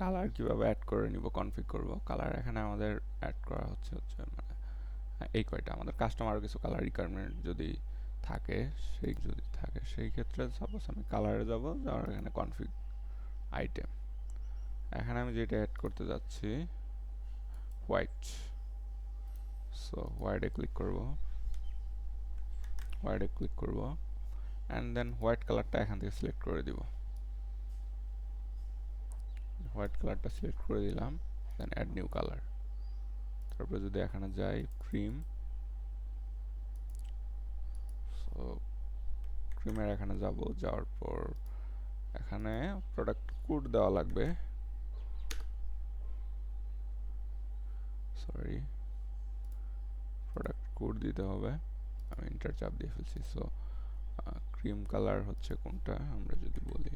Colour কিভাবে add করে নিব, কনফিগ করব। কালার এখানে আমাদের অ্যাড করা হচ্ছে মানে এই কয়টা আমাদের কাস্টমার কিছু কালার রিকোয়ারমেন্ট যদি থাকে, সেই ক্ষেত্রে সাপোজ আমি কালারে যাব, যাওয়ার এখানে কনফিগ আইটেম, এখানে আমি যেটা অ্যাড করতে যাচ্ছি হোয়াইট। সো হোয়াইটে ক্লিক করব, অ্যান্ড দেন হোয়াইট কালারটা এখান থেকে সিলেক্ট করে দিব। হোয়াইট কালারটা সিলেক্ট করে দিলাম, দেন অ্যাড নিউ কালার। তারপরে যদি এখানে যাই ক্রিম, সো ক্রিমের এখানে যাব, যাওয়ার পর এখানে প্রোডাক্ট কোড দেওয়া লাগবে, প্রোডাক্ট কোড দিতে হবে। আমি এন্টার চাপ দিয়ে ফেলছি। সো ক্রিম কালার হচ্ছে কোনটা আমরা যদি বলি,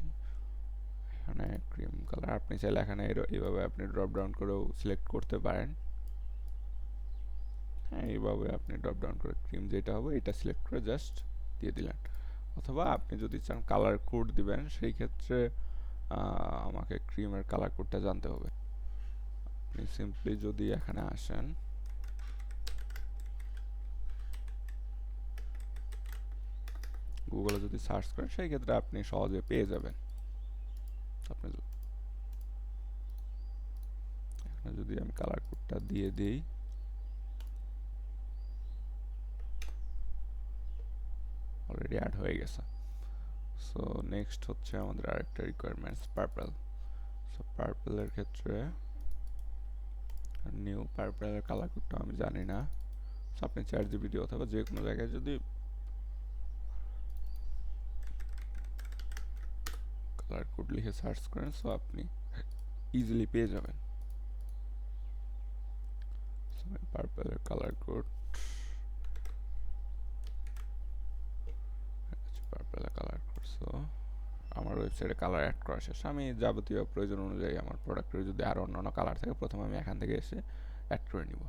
এখানে ক্রিম কালার, আপনি চাইলে এখানে এইভাবে আপনি ড্রপ ডাউন করেও সিলেক্ট করতে পারেন। হ্যাঁ, এইভাবে আপনি ড্রপ ডাউন করে ক্রিম যেটা হবে এটা সিলেক্ট করে জাস্ট দিয়ে দিলেন। অথবা আপনি যদি চান কালার কোড দিবেন, সেই ক্ষেত্রে আমাকে ক্রিমের কালার কোডটা জানতে হবে। আপনি সিম্পলি যদি এখানে আসেন, গুগলে যদি সার্চ করেন, সেই ক্ষেত্রে আপনি সহজে পেয়ে যাবেন। আপনি এখানে যদি আমি কালার কোডটা দিয়ে দিই, অলরেডি অ্যাড হয়ে গেছে। সো নেক্সট হচ্ছে আমাদের আরেকটা রিকোয়ারমেন্টস পার্পল। সো পার্পলের ক্ষেত্রে নিউ পার্পলের কালার কোডটা আমি জানি না। সো আপনি ChatGPT অথবা যে কোনো জায়গায় যদি কালার কোড লিখে সার্চ করেন, সো আপনি ইজিলি পেয়ে যাবেন। পার্পলের কালার কোড, পার্পলের কালার কোড। সো আমার ওয়েবসাইটে কালার অ্যাড করা শেষ। আমি যাবতীয় প্রয়োজন অনুযায়ী আমার প্রোডাক্টের যদি আরও অন্যান্য কালার থাকে, প্রথমে আমি এখান থেকে এসে অ্যাড করে নিব।